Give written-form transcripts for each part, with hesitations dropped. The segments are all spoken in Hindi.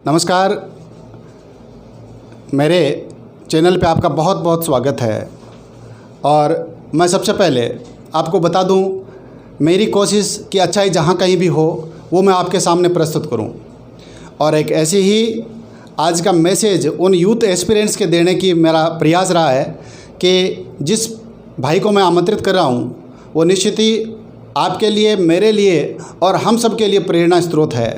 नमस्कार, मेरे चैनल पे आपका बहुत बहुत स्वागत है। और मैं सबसे पहले आपको बता दूं, मेरी कोशिश कि अच्छाई जहां कहीं भी हो वो मैं आपके सामने प्रस्तुत करूं। और एक ऐसी ही आज का मैसेज उन यूथ एस्पिरेंट्स के देने की मेरा प्रयास रहा है कि जिस भाई को मैं आमंत्रित कर रहा हूं वो निश्चित ही आपके लिए, मेरे लिए और हम सब के लिए प्रेरणा स्रोत है।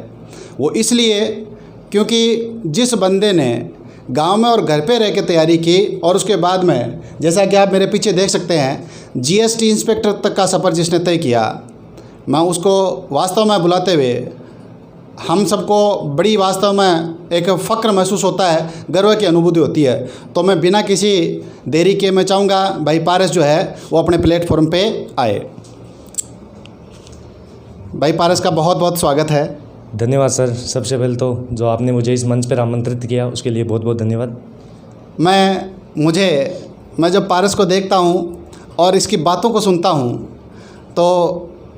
वो इसलिए क्योंकि जिस बंदे ने गांव में और घर पे रह के तैयारी की और उसके बाद में, जैसा कि आप मेरे पीछे देख सकते हैं, जीएसटी इंस्पेक्टर तक का सफ़र जिसने तय किया, मैं उसको वास्तव में बुलाते हुए हम सबको बड़ी वास्तव में एक फ़ख्र महसूस होता है, गर्व की अनुभूति होती है। तो मैं बिना किसी देरी के मैं चाहूँगा भाई पारस जो है वो अपने प्लेटफॉर्म पे आए। भाई पारस का बहुत बहुत स्वागत है। धन्यवाद सर। सबसे पहले तो जो आपने मुझे इस मंच पर आमंत्रित किया उसके लिए बहुत बहुत धन्यवाद। मैं जब पारस को देखता हूँ और इसकी बातों को सुनता हूँ तो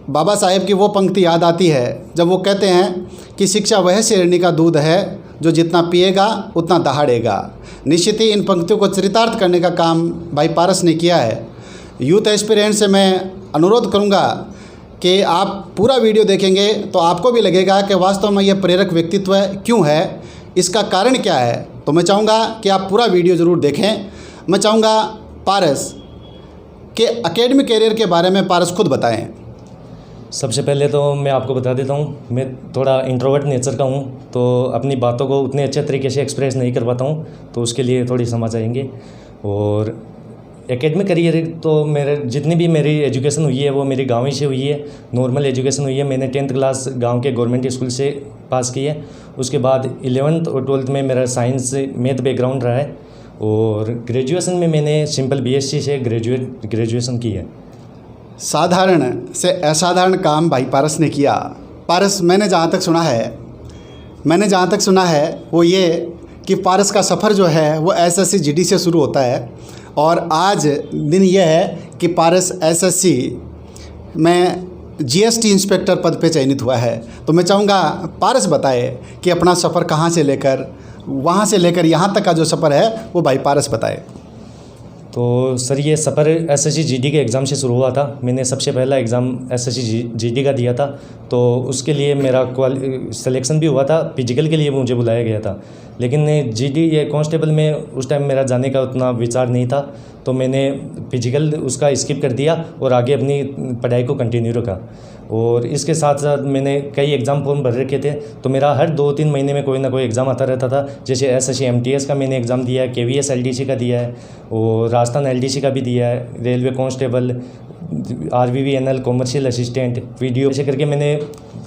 बाबा साहेब की वो पंक्ति याद आती है जब वो कहते हैं कि शिक्षा वह शेरनी का दूध है जो जितना पिएगा उतना दहाड़ेगा। निश्चित ही इन पंक्तियों को चरितार्थ करने का काम भाई पारस ने किया है। यूथ एस्पिरेंट से मैं अनुरोध करूँगा कि आप पूरा वीडियो देखेंगे तो आपको भी लगेगा कि वास्तव में ये प्रेरक व्यक्तित्व क्यों है, इसका कारण क्या है। तो मैं चाहूँगा कि आप पूरा वीडियो ज़रूर देखें। मैं चाहूँगा पारस के एकेडमिक कैरियर के बारे में पारस खुद बताएं। सबसे पहले तो मैं आपको बता देता हूँ, मैं थोड़ा इंट्रोवर्ट नेचर का हूँ, तो अपनी बातों को उतने अच्छे तरीके से एक्सप्रेस नहीं कर पाता हूँ, तो उसके लिए थोड़ी समझ आएंगे। और एकेडमिक करियर तो मेरे जितनी भी मेरी एजुकेशन हुई है वो मेरी गाँव ही से हुई है। नॉर्मल एजुकेशन हुई है। मैंने 10th क्लास गांव के गवर्नमेंट स्कूल से पास की है। उसके बाद 11th और 12th में मेरा साइंस मैथ बैकग्राउंड रहा है। और ग्रेजुएशन में मैंने सिंपल BSc से ग्रेजुएशन की है। साधारण से असाधारण काम भाई पारस ने किया। पारस, मैंने जहाँ तक सुना है वो ये कि पारस का सफ़र जो है वो SSC GD से शुरू होता है और आज दिन यह है कि पारस SSC में GST इंस्पेक्टर पद पे चयनित हुआ है। तो मैं चाहूँगा पारस बताए कि अपना सफ़र कहाँ से लेकर वहाँ से लेकर यहाँ तक का जो सफ़र है वो भाई पारस बताए। तो सर ये सफ़र SSC GD के एग्ज़ाम से शुरू हुआ था। मैंने सबसे पहला एग्ज़ाम SSC GD का दिया था, तो उसके लिए मेरा सिलेक्शन भी हुआ था। फिजिकल के लिए मुझे बुलाया गया था, लेकिन GD ये कांस्टेबल में उस टाइम मेरा जाने का उतना विचार नहीं था, तो मैंने फिजिकल उसका स्किप कर दिया और आगे अपनी पढ़ाई को कंटिन्यू रखा। और इसके साथ साथ मैंने कई एग्ज़ाम फॉर्म भर रखे थे, तो मेरा हर 2-3 महीने में कोई ना कोई एग्ज़ाम आता रहता था। जैसे SSC MTS का मैंने एग्ज़ाम दिया है, KVS LDC का दिया है और राजस्थान LDC का भी दिया है, railway constable, RVVNL commercial assistant, video, ऐसे करके मैंने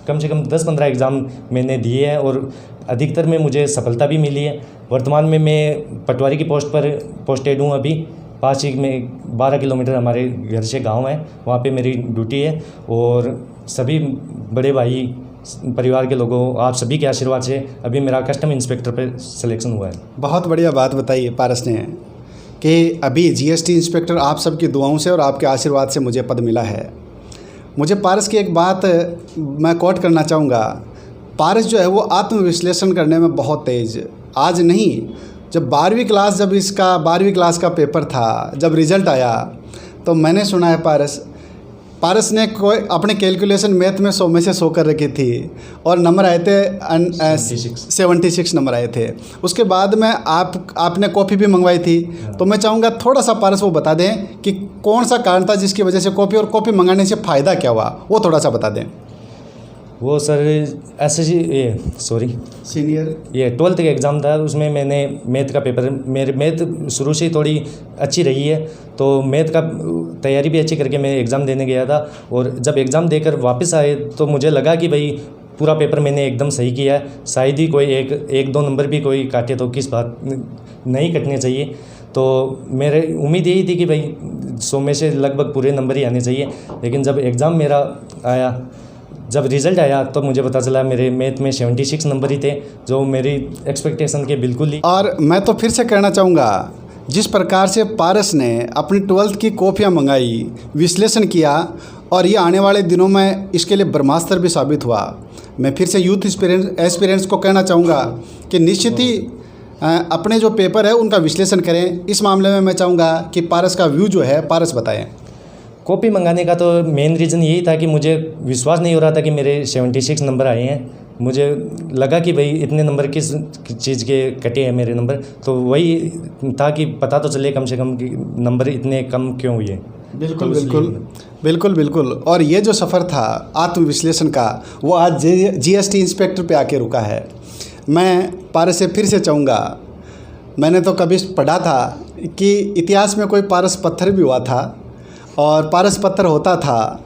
कम से कम 10-15 एग्ज़ाम मैंने दिए हैं और अधिकतर में मुझे सफलता भी मिली है। वर्तमान में मैं पटवारी की पोस्ट पर पोस्टेड हूँ। अभी पास ही में 12 किलोमीटर हमारे घर से गांव है, वहाँ पे मेरी ड्यूटी है। और सभी बड़े भाई, परिवार के लोगों, आप सभी के आशीर्वाद से अभी मेरा कस्टम इंस्पेक्टर पे सिलेक्शन हुआ है। बहुत बढ़िया बात बताई पारस ने कि अभी GST इंस्पेक्टर आप सबकी दुआओं से और आपके आशीर्वाद से मुझे पद मिला है। मुझे पारस की एक बात मैं कोट करना चाहूँगा। पारस जो है वो आत्मविश्लेषण करने में बहुत तेज़, आज नहीं, जब 12वीं क्लास का पेपर था, जब रिज़ल्ट आया तो मैंने सुना है पारस ने कोई अपने कैलकुलेशन मैथ में 100 में से 100 कर रखी थी और नंबर आए थे 76 नंबर आए थे। उसके बाद में आपने कॉपी भी मंगवाई थी। तो मैं चाहूँगा थोड़ा सा पारस वो बता दें कि कौन सा कारण था जिसकी वजह से कॉपी मंगाने से फ़ायदा क्या हुआ, वो थोड़ा सा बता दें। वो सर सीनियर 12th का एग्ज़ाम था, उसमें मैंने मैथ का पेपर, मेरे मैथ शुरू से ही थोड़ी अच्छी रही है, तो मैथ का तैयारी भी अच्छी करके मैं एग्ज़ाम देने गया था। और जब एग्ज़ाम देकर वापस आए तो मुझे लगा कि भाई पूरा पेपर मैंने एकदम सही किया है, शायद ही कोई एक दो नंबर भी कोई काटे तो किस बात नहीं कटने चाहिए। तो मेरे उम्मीद यही थी कि भाई 100 में से लगभग पूरे नंबर ही आने चाहिए। लेकिन जब एग्ज़ाम मेरा आया, जब रिज़ल्ट आया तो मुझे पता चला मेरे मैथ में 76 नंबर ही थे, जो मेरी एक्सपेक्टेशन के बिल्कुल ही। और मैं तो फिर से कहना चाहूँगा, जिस प्रकार से पारस ने अपनी 12th की कॉपियाँ मंगाई, विश्लेषण किया और ये आने वाले दिनों में इसके लिए ब्रह्मास्त्र भी साबित हुआ। मैं फिर से यूथ एस्पिरेंट्स को कहना चाहूँगा कि निश्चित ही अपने जो पेपर है उनका विश्लेषण करें। इस मामले में मैं चाहूँगा कि पारस का व्यू जो है पारस बताएं। कॉपी मंगाने का तो मेन रीज़न यही था कि मुझे विश्वास नहीं हो रहा था कि मेरे 76 नंबर आए हैं। मुझे लगा कि भाई इतने नंबर किस चीज़ के कटे हैं मेरे नंबर, तो वही था कि पता तो चले कम से कम कि नंबर इतने कम क्यों हुए। बिल्कुल बिल्कुल बिल्कुल बिल्कुल। और ये जो सफ़र था आत्मविश्लेषण का वो आज जीएसटी इंस्पेक्टर पे आके रुका है। मैं पारस से फिर से चाहूँगा, मैंने तो कभी पढ़ा था कि इतिहास में कोई पारस पत्थर भी हुआ था और पारस पत्थर होता था,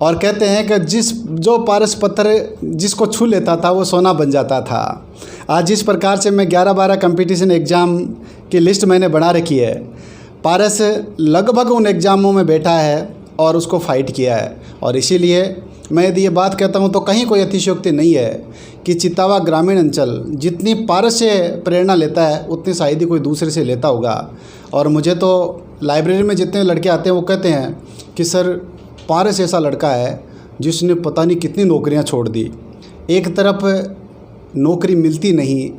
और कहते हैं कि जो पारस पत्थर जिसको छू लेता था वो सोना बन जाता था। आज जिस प्रकार से मैं 11-12 कंपटीशन एग्ज़ाम की लिस्ट मैंने बना रखी है, पारस लगभग उन एग्ज़ामों में बैठा है और उसको फ़ाइट किया है। और इसीलिए मैं यदि ये बात कहता हूँ तो कहीं कोई अतिशयोक्ति नहीं है कि चित्तावा ग्रामीण अंचल जितनी पारस से प्रेरणा लेता है उतनी शायद ही कोई दूसरे से लेता होगा। और मुझे तो लाइब्रेरी में जितने लड़के आते हैं वो कहते हैं कि सर पारस ऐसा लड़का है जिसने पता नहीं कितनी नौकरियां छोड़ दी। एक तरफ नौकरी मिलती नहीं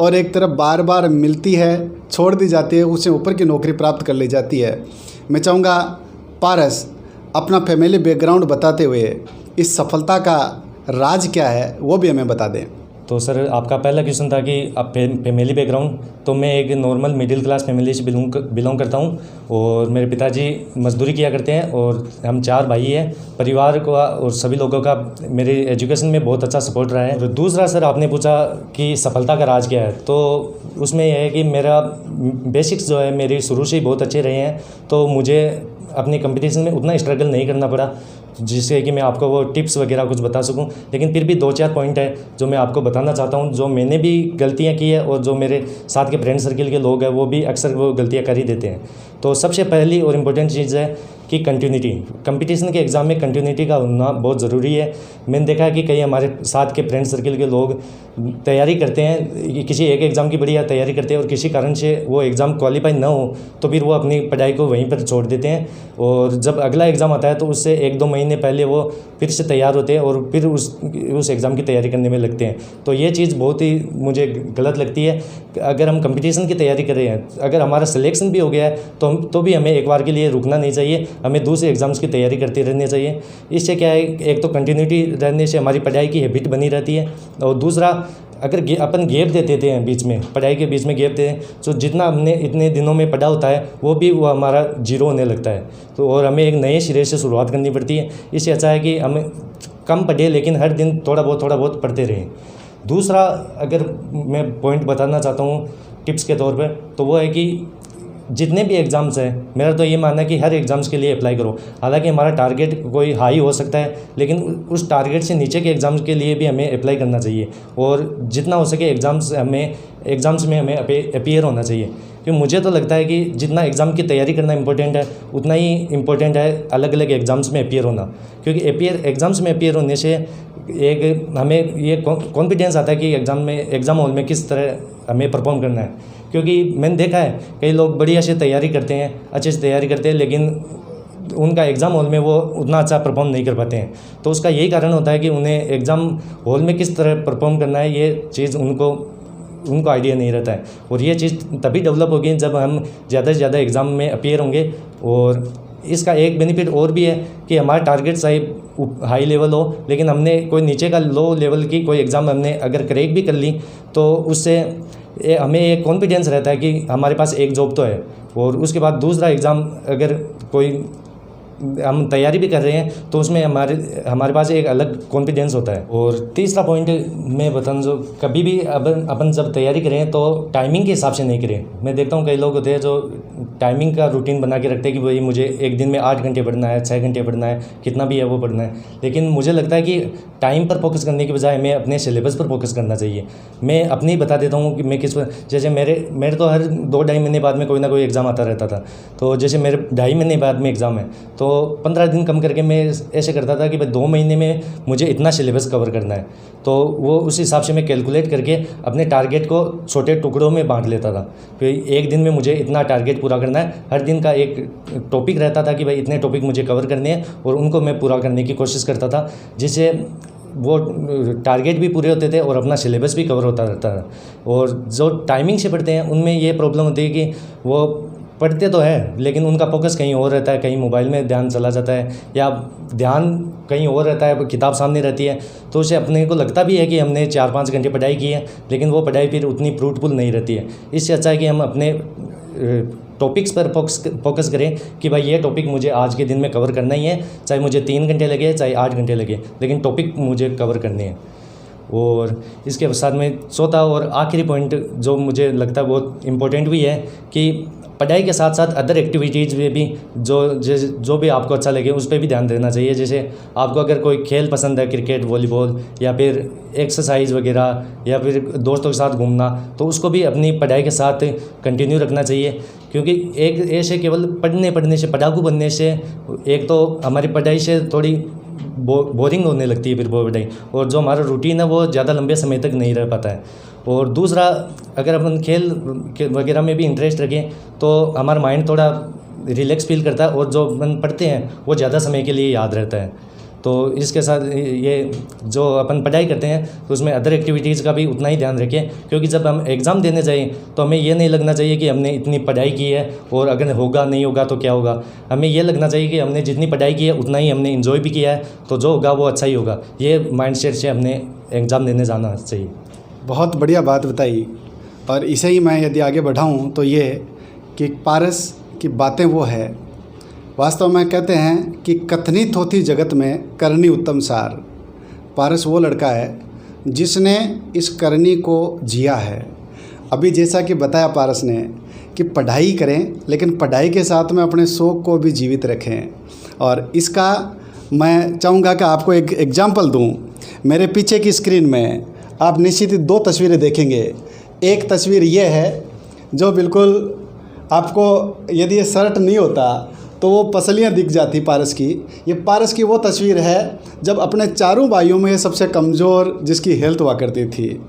और एक तरफ बार बार मिलती है, छोड़ दी जाती है, उससे ऊपर की नौकरी प्राप्त कर ली जाती है। मैं चाहूँगा पारस अपना फैमिली बैकग्राउंड बताते हुए इस सफलता का राज क्या है वो भी हमें बता दें। तो सर आपका पहला क्वेश्चन था कि आप फैमिली बैकग्राउंड, तो मैं एक नॉर्मल मिडिल क्लास फैमिली से बिलोंग करता हूँ और मेरे पिताजी मजदूरी किया करते हैं और हम 4 भाई हैं। परिवार को और सभी लोगों का मेरे एजुकेशन में बहुत अच्छा सपोर्ट रहा है। और दूसरा सर आपने पूछा कि सफलता का राज क्या है, तो उसमें यह है कि मेरा बेसिक्स जो है मेरे शुरू से ही बहुत अच्छे रहे हैं, तो मुझे अपने कंपटीशन में उतना स्ट्रगल नहीं करना पड़ा जिससे कि मैं आपको वो टिप्स वगैरह कुछ बता सकूं। लेकिन फिर भी 2-4 पॉइंट है जो मैं आपको बताना चाहता हूं, जो मैंने भी गलतियां की है और जो मेरे साथ के फ्रेंड सर्किल के लोग हैं वो भी अक्सर वो गलतियां कर ही देते हैं। तो सबसे पहली और इम्पोर्टेंट चीज़ है कि कंटिन्यूटी। कंपटीशन के एग्ज़ाम में कंटिन्यूटी का होना बहुत ज़रूरी है। मैंने देखा है कि कई हमारे साथ के फ्रेंड सर्किल के लोग तैयारी करते हैं, किसी एक एग्ज़ाम की बढ़िया तैयारी करते हैं और किसी कारण से वो एग्ज़ाम क्वालिफाई ना हो तो फिर वो अपनी पढ़ाई को वहीं पर छोड़ देते हैं और जब अगला एग्ज़ाम आता है तो उससे 1-2 महीने पहले वो फिर से तैयार होते हैं और फिर उस एग्ज़ाम की तैयारी करने में लगते हैं। तो ये चीज़ बहुत ही मुझे गलत लगती है। अगर हम कंपटीशन की तैयारी कर रहे हैं, अगर हमारा सिलेक्शन भी हो गया है तो भी हमें एक बार के लिए रुकना नहीं चाहिए, हमें दूसरे एग्ज़ाम्स की तैयारी करते रहनी चाहिए। इससे क्या है, एक तो कंटिन्यूटी रहने से हमारी पढ़ाई की हैबिट बनी रहती है और दूसरा अगर अपन गैप दे देते हैं बीच में, पढ़ाई के बीच में गैप दें तो जितना हमने इतने दिनों में पढ़ा होता है वो हमारा जीरो होने लगता है। तो और हमें एक नए सिरे से शुरुआत करनी पड़ती है। इससे अच्छा है कि हम कम पढ़ें लेकिन हर दिन थोड़ा बहुत पढ़ते रहें। दूसरा अगर मैं पॉइंट बताना चाहता हूँ टिप्स के तौर पर, तो वो है कि जितने भी एग्ज़ाम्स हैं मेरा तो ये मानना है कि हर एग्ज़ाम्स के लिए अप्लाई करो। हालांकि हमारा टारगेट कोई हाई हो सकता है लेकिन उस टारगेट से नीचे के एग्ज़ाम्स के लिए भी हमें अप्लाई करना चाहिए और जितना हो सके एग्ज़ाम्स में हमें अपीयर होना चाहिए। क्योंकि मुझे तो लगता है कि जितना एग्ज़ाम की तैयारी करना इंपॉर्टेंट है उतना ही इम्पोर्टेंट है अलग अलग एग्ज़ाम्स में अपीयर होना। क्योंकि एग्ज़ाम्स में अपीयर होने से एक हमें ये कॉन्फिडेंस आता है कि एग्ज़ाम हॉल में किस तरह हमें परफॉर्म करना है। क्योंकि मैंने देखा है कई लोग बढ़िया से तैयारी करते हैं, अच्छे से तैयारी करते हैं, लेकिन उनका एग्ज़ाम हॉल में वो उतना अच्छा परफॉर्म नहीं कर पाते हैं। तो उसका यही कारण होता है कि उन्हें एग्ज़ाम हॉल में किस तरह परफॉर्म करना है ये चीज़ उनको आइडिया नहीं रहता है। और ये चीज़ तभी डेवलप होगी जब हम ज़्यादा से ज़्यादा एग्ज़ाम में अपीयर होंगे। और इसका एक बेनिफिट और भी है कि हमारा टारगेट चाहे हाई लेवल हो लेकिन हमने कोई नीचे का लो लेवल की कोई एग्ज़ाम हमने अगर क्रैक भी कर ली तो उससे हमें एक कॉन्फिडेंस रहता है कि हमारे पास एक जॉब तो है। और उसके बाद दूसरा एग्ज़ाम अगर कोई हम तैयारी भी कर रहे हैं तो उसमें हमारे पास एक अलग कॉन्फिडेंस होता है। और तीसरा पॉइंट मैं बताऊँ, जो कभी भी अपन जब तैयारी करें तो टाइमिंग के हिसाब से नहीं करें। मैं देखता हूँ कई लोग होते हैं जो टाइमिंग का रूटीन बना के रखते हैं कि भाई मुझे एक दिन में 8 घंटे पढ़ना है, 6 घंटे पढ़ना है, कितना भी है वो पढ़ना है। लेकिन मुझे लगता है कि टाइम पर फोकस करने के बजाय हमें अपने सिलेबस पर फोकस करना चाहिए। मैं अपनी बता देता हूँ कि मैं जैसे मेरे तो हर 2-2.5 महीने बाद में कोई ना कोई एग्ज़ाम आता रहता था। तो जैसे मेरे 2.5 महीने बाद में एग्ज़ाम है तो 15 दिन कम करके मैं ऐसे करता था कि भाई 2 महीने में मुझे इतना सिलेबस कवर करना है। तो वो उस हिसाब से मैं कैलकुलेट करके अपने टारगेट को छोटे टुकड़ों में बांट लेता था। फिर एक दिन में मुझे इतना टारगेट पूरा करना है, हर दिन का एक टॉपिक रहता था कि भाई इतने टॉपिक मुझे कवर करने हैं और उनको मैं पूरा करने की कोशिश करता था, जिससे वो टारगेट भी पूरे होते थे और अपना सिलेबस भी कवर होता रहता है। और जो टाइमिंग से पढ़ते हैं उनमें ये प्रॉब्लम होती है कि वो पढ़ते तो है लेकिन उनका फोकस कहीं और रहता है, कहीं मोबाइल में ध्यान चला जाता है या ध्यान कहीं और रहता है, किताब सामने रहती है। तो उसे अपने को लगता भी है कि हमने 4-5 घंटे पढ़ाई की है, लेकिन वो पढ़ाई फिर उतनी फ्रूटफुल नहीं रहती है। इससे अच्छा है कि हम अपने टॉपिक्स पर फोकस करें कि भाई ये टॉपिक मुझे आज के दिन में कवर करना ही है, चाहे मुझे 3 घंटे लगे चाहे 8 घंटे लगे, लेकिन टॉपिक मुझे कवर करने हैं। और इसके साथ में चौथा और आखिरी पॉइंट जो मुझे लगता है बहुत इम्पोर्टेंट भी है कि पढ़ाई के साथ साथ अदर एक्टिविटीज़ में भी जो भी आपको अच्छा लगे उस पर भी ध्यान देना चाहिए। जैसे आपको अगर कोई खेल पसंद है, क्रिकेट, वॉलीबॉल या फिर एक्सरसाइज वगैरह या फिर दोस्तों के साथ घूमना, तो उसको भी अपनी पढ़ाई के साथ कंटिन्यू रखना चाहिए। क्योंकि एक ऐसे केवल पढ़ने से, पढ़ाकू बनने से एक तो हमारी पढ़ाई से थोड़ी बोरिंग होने लगती है फिर वो पढ़ाई, और जो हमारा रूटीन है वो ज़्यादा लंबे समय तक नहीं रह पाता है। और दूसरा, अगर अपन खेल वगैरह में भी इंटरेस्ट रखें तो हमारा माइंड थोड़ा रिलैक्स फील करता है और जो अपन पढ़ते हैं वो ज़्यादा समय के लिए याद रहता है। तो इसके साथ ये जो अपन पढ़ाई करते हैं तो उसमें अदर एक्टिविटीज़ का भी उतना ही ध्यान रखें, क्योंकि जब हम एग्ज़ाम देने जाएं तो हमें ये नहीं लगना चाहिए कि हमने इतनी पढ़ाई की है और अगर होगा नहीं होगा तो क्या होगा। हमें ये लगना चाहिए कि हमने जितनी पढ़ाई की है उतना ही हमने इन्जॉय भी किया है, तो जो होगा वो अच्छा ही होगा। ये माइंडसेट से हमने एग्ज़ाम देने जाना चाहिए। बहुत बढ़िया बात बताई। और इसे ही मैं यदि आगे बढ़ाऊँ तो ये कि पारस की बातें वो है, वास्तव में कहते हैं कि कथनी थोथी जगत में करनी उत्तम सार। पारस वो लड़का है जिसने इस करनी को जिया है। अभी जैसा कि बताया पारस ने कि पढ़ाई करें, लेकिन पढ़ाई के साथ में अपने शौक़ को भी जीवित रखें। और इसका मैं चाहूँगा कि आपको एक एग्जाम्पल दूँ। मेरे पीछे की स्क्रीन में आप निश्चित ही 2 तस्वीरें देखेंगे। एक तस्वीर ये है जो बिल्कुल आपको, यदि ये शर्ट नहीं होता तो वो पसलियाँ दिख जाती पारस की। ये पारस की वो तस्वीर है जब अपने चारों भाइयों में ये सबसे कमज़ोर जिसकी हेल्थ हुआ करती थी।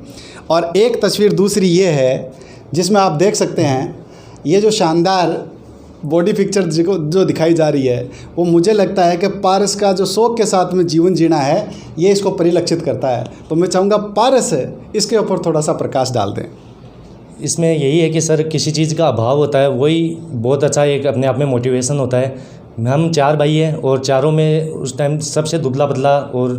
और एक तस्वीर दूसरी ये है जिसमें आप देख सकते हैं ये जो शानदार बॉडी पिक्चर जो दिखाई जा रही है, वो मुझे लगता है कि पारस का जो शौक़ के साथ में जीवन जीना है ये इसको परिलक्षित करता है। तो मैं चाहूँगा पारस इसके ऊपर थोड़ा सा प्रकाश डाल दें। इसमें यही है कि सर किसी चीज़ का अभाव होता है वही बहुत अच्छा एक अपने आप में मोटिवेशन होता है। हम 4 भाई हैं और चारों में उस टाइम सबसे दुबला पतला और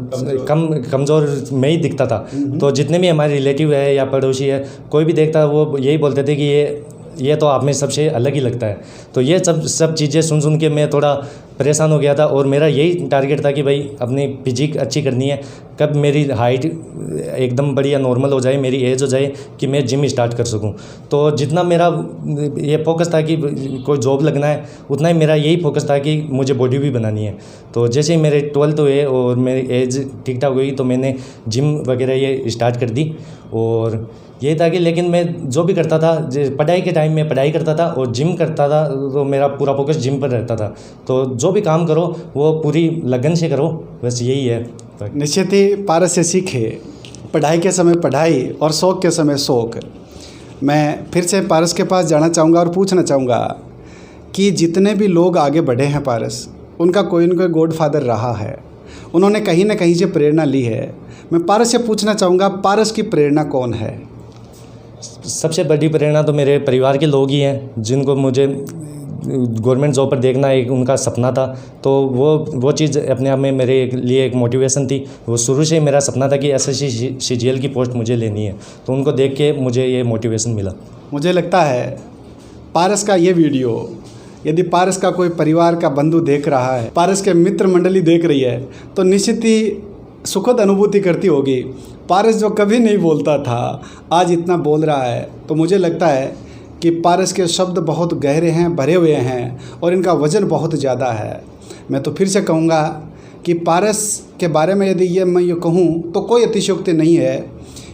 कमज़ोर मैं ही दिखता था। तो जितने भी हमारे रिलेटिव है या पड़ोसी है, कोई भी देखता वो यही बोलते थे कि ये तो आप में सबसे अलग ही लगता है। तो ये सब चीज़ें सुन के मैं थोड़ा परेशान हो गया था और मेरा यही टारगेट था कि भाई अपनी फिजिक अच्छी करनी है, कब मेरी हाइट एकदम बढ़िया नॉर्मल हो जाए, मेरी एज हो जाए कि मैं जिम स्टार्ट कर सकूं। तो जितना मेरा ये फोकस था कि कोई जॉब लगना है, उतना ही मेरा यही फोकस था कि मुझे बॉडी भी बनानी है। तो जैसे ही मेरे 12th हुए और मेरी एज ठीक ठाक हुई तो मैंने जिम वगैरह ये स्टार्ट कर दी। और यही था कि लेकिन मैं जो भी करता था, पढ़ाई के टाइम में पढ़ाई करता था और जिम करता था, तो मेरा पूरा फोकस जिम पर रहता था। तो जो भी काम करो वो पूरी लगन से करो, बस यही है। निश्चित ही पारस से सीखे, पढ़ाई के समय पढ़ाई और शौक़ के समय शौक़। मैं फिर से पारस के पास जाना चाहूँगा और पूछना चाहूँगा कि जितने भी लोग आगे बढ़े हैं पारस, उनका कोई न कोई गॉडफादर रहा है, उन्होंने कहीं ना कहीं से प्रेरणा ली है। मैं पारस से पूछना चाहूँगा, पारस की प्रेरणा कौन है? सबसे बड़ी प्रेरणा तो मेरे परिवार के लोग ही हैं, जिनको मुझे गवर्नमेंट जॉब पर देखना एक उनका सपना था। तो वो चीज़ अपने आप में मेरे लिए एक मोटिवेशन थी। वो शुरू से ही मेरा सपना था कि SSC CGL की पोस्ट मुझे लेनी है, तो उनको देख के मुझे ये मोटिवेशन मिला। मुझे लगता है पारस का ये वीडियो यदि पारस का कोई परिवार का बंधु देख रहा है, पारस के मित्र मंडली देख रही है, तो निश्चित ही सुखद अनुभूति करती होगी। पारस जो कभी नहीं बोलता था आज इतना बोल रहा है। तो मुझे लगता है कि पारस के शब्द बहुत गहरे हैं, भरे हुए हैं और इनका वज़न बहुत ज़्यादा है। मैं तो फिर से कहूँगा कि पारस के बारे में यदि मैं ये कहूँ तो कोई अतिशयोक्ति नहीं है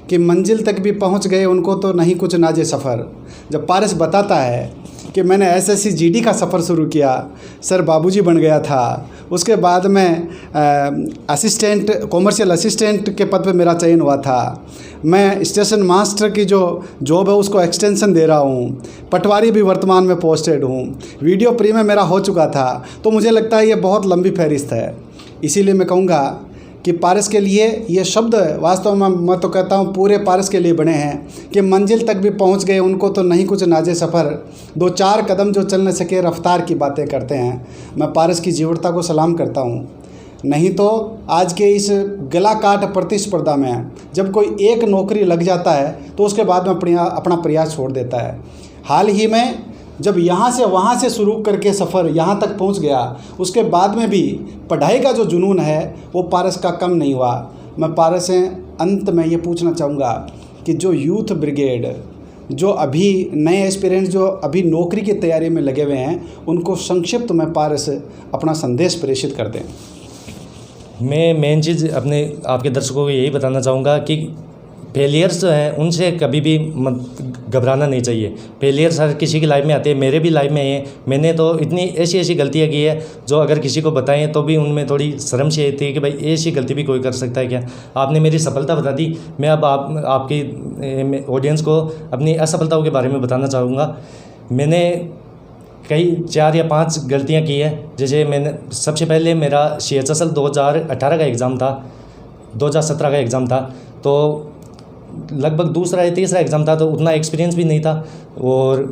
कि मंजिल तक भी पहुँच गए उनको तो नहीं कुछ नाजे सफ़र। जब पारस बताता है कि मैंने एसएससी जीडी का सफ़र शुरू किया, सर बाबूजी बन गया था। उसके बाद में असिस्टेंट कॉमर्शियल असिस्टेंट के पद पे मेरा चयन हुआ था। मैं स्टेशन मास्टर की जो जॉब है उसको एक्सटेंशन दे रहा हूँ। पटवारी भी वर्तमान में पोस्टेड हूँ। वीडियो प्री में मेरा हो चुका था। तो मुझे लगता है ये बहुत लंबी फहरिस्त है। इसीलिए मैं कहूँगा कि पारस के लिए ये शब्द वास्तव में मैं तो कहता हूँ पूरे पारस के लिए बने हैं कि मंजिल तक भी पहुँच गए उनको तो नहीं कुछ नाजे सफ़र, 2-4 कदम जो चल न सके रफ्तार की बातें करते हैं। मैं पारस की जीवटता को सलाम करता हूँ। नहीं तो आज के इस गला काट प्रतिस्पर्धा में जब कोई एक नौकरी लग जाता है तो उसके बाद में अपना प्रयास छोड़ देता है। हाल ही में जब यहाँ से वहाँ से शुरू करके सफ़र यहाँ तक पहुँच गया, उसके बाद में भी पढ़ाई का जो जुनून है वो पारस का कम नहीं हुआ। मैं पारस से अंत में ये पूछना चाहूँगा कि जो यूथ ब्रिगेड, जो अभी नए एस्पिरेंट्स जो अभी नौकरी की तैयारी में लगे हुए हैं, उनको संक्षिप्त में पारस अपना संदेश प्रेषित कर दें। मैं मेन चीज़ अपने आपके दर्शकों को यही बताना चाहूँगा कि फेलियर्स जो हैं उनसे कभी भी घबराना नहीं चाहिए। फेलियर्स हर किसी की लाइफ में आते हैं, मेरे भी लाइफ में है। मैंने तो इतनी ऐसी गलतियाँ की है जो अगर किसी को बताएं तो भी उनमें थोड़ी शर्म सी आती है कि भाई ऐसी गलती भी कोई कर सकता है क्या। आपने मेरी सफलता बता दी, मैं अब आपकी ऑडियंस को अपनी असफलताओं के बारे में बताना चाहूँगा। मैंने कई 4 या 5 गलतियाँ की है। जैसे मैंने सबसे पहले मेरा CHSL 2018 का एग्ज़ाम था, 2017 का एग्ज़ाम था, तो लगभग दूसरा या तीसरा एग्ज़ाम था, तो उतना एक्सपीरियंस भी नहीं था। और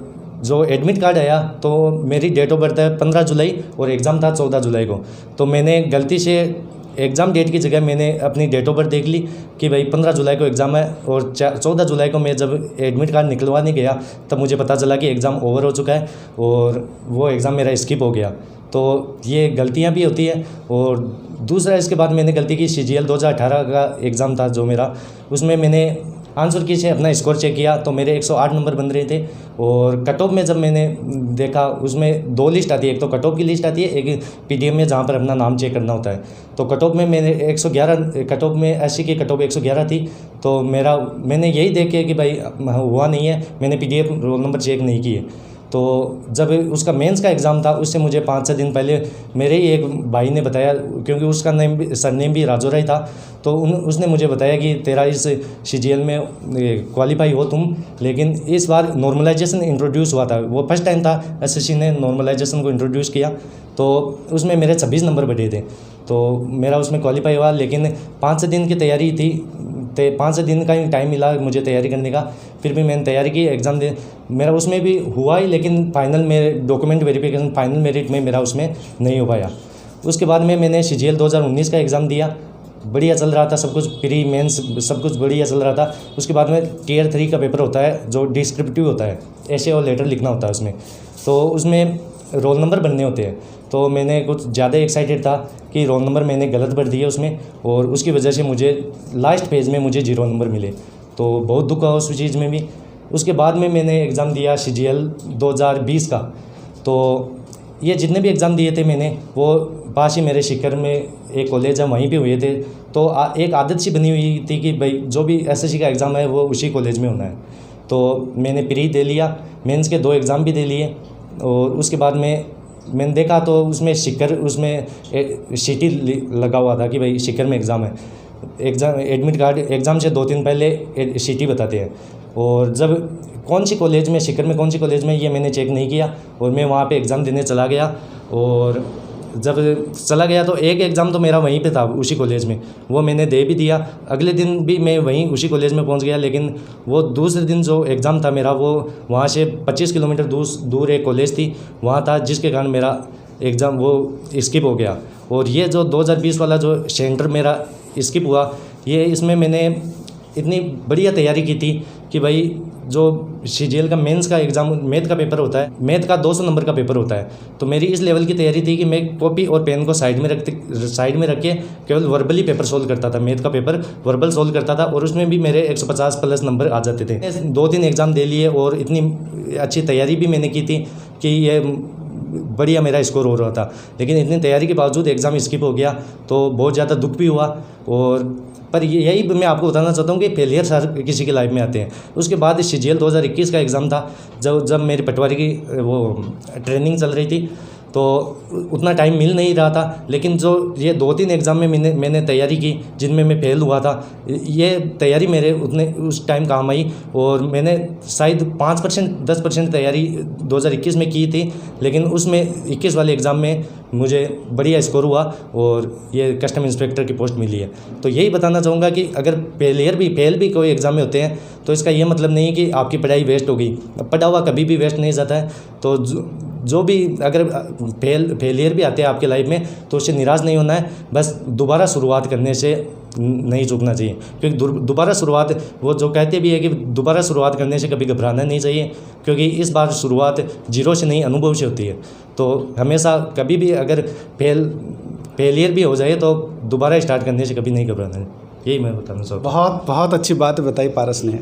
जो एडमिट कार्ड आया तो मेरी डेट ऑफ बर्थ है 15 जुलाई और एग्ज़ाम था 14 जुलाई को। तो मैंने गलती से एग्ज़ाम डेट की जगह मैंने अपनी डेट ऑफ बर्थ देख ली कि भाई 15 जुलाई को एग्ज़ाम है, और 14 जुलाई को मैं जब एडमिट कार्ड निकलवाने गया तब मुझे पता चला कि एग्ज़ाम ओवर हो चुका है और वो एग्ज़ाम मेरा स्किप हो गया। तो ये गलतियाँ भी होती है। और दूसरा इसके बाद मैंने गलती की, CGL 2018 का एग्ज़ाम था जो मेरा, उसमें मैंने आंसर की से अपना स्कोर चेक किया तो मेरे 108 नंबर बन रहे थे। और कट ऑफ में जब मैंने देखा उसमें 2 लिस्ट आती है, एक तो कट ऑफ की लिस्ट आती है, एक PDF में जहाँ पर अपना नाम चेक करना होता है। तो कट ऑफ में मैंने 111 कट ऑफ में SC की कट ऑफ 111 थी। तो मैंने यही देख के कि भाई हुआ नहीं है, मैंने PDF रोल नंबर चेक नहीं किए। तो जब उसका मेंस का एग्ज़ाम था उससे मुझे 5-6 दिन पहले मेरे ही एक भाई ने बताया, क्योंकि उसका सरनेम भी राजौरा ही था, तो उसने मुझे बताया कि तेरा इस CGL में क्वालिफाई हो तुम, लेकिन इस बार नॉर्मलाइजेशन इंट्रोड्यूस हुआ था। वो फर्स्ट टाइम था SSC ने नॉर्मलाइजेशन को इंट्रोड्यूस किया, तो उसमें मेरे 26 नंबर बढ़े थे। तो मेरा उसमें क्वालिफाई हुआ, लेकिन 5 दिन की तैयारी थी, 5 दिन का ही टाइम मिला मुझे तैयारी करने का। फिर भी मैंने तैयारी की, एग्ज़ाम दे, मेरा उसमें भी हुआ ही, लेकिन फाइनल में डॉक्यूमेंट वेरिफिकेशन फाइनल मेरिट में मेरा उसमें नहीं हो पाया। उसके बाद में मैंने CGL 2019 का एग्ज़ाम दिया, बढ़िया चल रहा था सब कुछ, प्री मेंस सब कुछ बढ़िया चल रहा था। उसके बाद में Tier 3 का पेपर होता है जो डिस्क्रिप्टिव होता है, ऐसे और लेटर लिखना होता है उसमें, तो उसमें रोल नंबर बनने होते हैं। तो मैंने कुछ ज़्यादा एक्साइटेड था कि रोल नंबर मैंने गलत भर दिए उसमें, और उसकी वजह से मुझे लास्ट पेज में मुझे 0 नंबर मिले। तो बहुत दुख हुआ उस चीज़ में भी। उसके बाद में मैंने एग्ज़ाम दिया CGL 2020 का। तो ये जितने भी एग्ज़ाम दिए थे मैंने, वो पास ही मेरे शिकर में एक कॉलेज है वहीं पे हुए थे। तो एक आदत सी बनी हुई थी कि भाई जो भी SSC का एग्ज़ाम है वो उसी कॉलेज में होना है। तो मैंने प्री दे लिया, मेंस के 2 एग्ज़ाम भी दे लिए, और उसके बाद में मैंने देखा तो उसमें शिकर, उसमें सिटी लगा हुआ था कि भाई शिकर में एग्ज़ाम है। एग्ज़ाम एडमिट कार्ड एग्ज़ाम से 2 दिन पहले सिटी बताते हैं, और जब कौन सी कॉलेज में, शिकर में कौन सी कॉलेज में, ये मैंने चेक नहीं किया, और मैं वहाँ पे एग्ज़ाम देने चला गया। और जब चला गया तो एक एग्ज़ाम तो मेरा वहीं पे था उसी कॉलेज में, वो मैंने दे भी दिया। अगले दिन भी मैं वहीं उसी कॉलेज में पहुंच गया, लेकिन वो दूसरे दिन जो एग्ज़ाम था मेरा, वो वहाँ से 25 किलोमीटर दूर एक कॉलेज थी, वहाँ था, जिसके कारण मेरा एग्ज़ाम वो स्किप हो गया। और ये जो 2020 वाला जो सेंटर मेरा स्किप हुआ, ये इसमें मैंने इतनी बढ़िया तैयारी की थी कि भाई जो CGL का मेंस का एग्ज़ाम मैथ का पेपर होता है, मैथ का 200 नंबर का पेपर होता है, तो मेरी इस लेवल की तैयारी थी कि मैं कॉपी और पेन को साइड में रख के केवल वर्बली पेपर सोल्व करता था, मैथ का पेपर वर्बल सोल्व करता था, और उसमें भी मेरे 150 प्लस नंबर आ जाते थे। 2-3 एग्ज़ाम दे लिए और इतनी अच्छी तैयारी भी मैंने की थी कि ये बढ़िया मेरा स्कोर हो रहा था, लेकिन इतनी तैयारी के बावजूद एग्ज़ाम स्किप हो गया, तो बहुत ज़्यादा दुख भी हुआ। और पर यही मैं आपको बताना चाहता हूँ कि फेलियर हर किसी की लाइफ में आते हैं। उसके बाद CGL 2021 का एग्ज़ाम था, जब मेरी पटवारी की वो ट्रेनिंग चल रही थी, तो उतना टाइम मिल नहीं रहा था। लेकिन जो ये 2-3 एग्ज़ाम में मैंने तैयारी की जिनमें मैं फेल हुआ था, ये तैयारी मेरे उस टाइम काम आई। और मैंने शायद 5% 10% तैयारी 2021 में की थी, लेकिन उसमें 21 वाले एग्ज़ाम में मुझे बढ़िया स्कोर हुआ और ये कस्टम इंस्पेक्टर की पोस्ट मिली है। तो यही बताना चाहूँगा कि अगर फेल भी कोई एग्ज़ाम में होते हैं तो इसका ये मतलब नहीं कि आपकी पढ़ाई वेस्ट हो गई। पढ़ा हुआ कभी भी वेस्ट नहीं जाता है। तो जो भी अगर फेलियर भी आते हैं आपके लाइफ में तो उससे निराश नहीं होना है, बस दोबारा शुरुआत करने से नहीं चूकना चाहिए। क्योंकि दोबारा शुरुआत, वो जो कहते भी है कि दोबारा शुरुआत करने से कभी घबराना नहीं चाहिए, क्योंकि इस बार शुरुआत जीरो से नहीं अनुभव से होती है। तो हमेशा कभी भी अगर फेलियर भी हो जाए तो दोबारा स्टार्ट करने से कभी नहीं घबराना है। यही मैं बताना चाहता हूँ। बहुत बहुत अच्छी बात बताई पारस ने,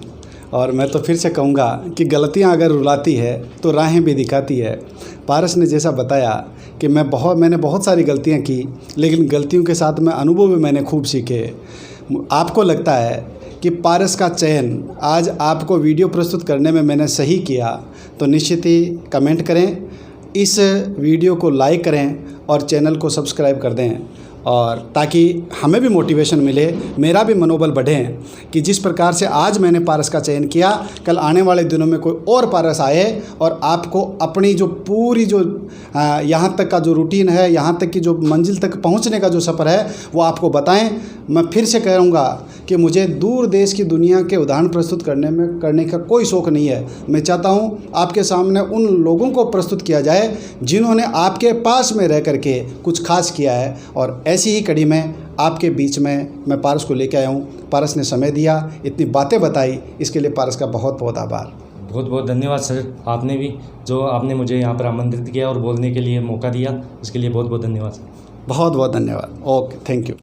और मैं तो फिर से कहूँगा कि गलतियाँ अगर रुलाती है तो राहें भी दिखाती है। पारस ने जैसा बताया कि मैंने बहुत सारी गलतियाँ की, लेकिन गलतियों के साथ में अनुभव भी मैंने खूब सीखे। आपको लगता है कि पारस का चयन आज आपको वीडियो प्रस्तुत करने में मैंने सही किया, तो निश्चित ही कमेंट करें, इस वीडियो को लाइक करें और चैनल को सब्सक्राइब कर दें, और ताकि हमें भी मोटिवेशन मिले, मेरा भी मनोबल बढ़े कि जिस प्रकार से आज मैंने पारस का चयन किया, कल आने वाले दिनों में कोई और पारस आए और आपको अपनी जो पूरी जो यहाँ तक का जो रूटीन है, यहाँ तक की जो मंजिल तक पहुँचने का जो सफ़र है वो आपको बताएं। मैं फिर से कहूँगा कि मुझे दूर देश की दुनिया के उदाहरण प्रस्तुत करने का कोई शौक़ नहीं है। मैं चाहता हूँ आपके सामने उन लोगों को प्रस्तुत किया जाए जिन्होंने आपके पास में रह करके कुछ खास किया है, और ऐसी ही कड़ी में आपके बीच में मैं पारस को लेकर आया हूँ। पारस ने समय दिया, इतनी बातें बताई, इसके लिए पारस का बहुत बहुत आभार। बहुत बहुत धन्यवाद सर, आपने भी जो आपने मुझे यहाँ पर आमंत्रित किया और बोलने के लिए मौका दिया, इसके लिए बहुत बहुत धन्यवाद सर। बहुत बहुत धन्यवाद। Okay, thank you.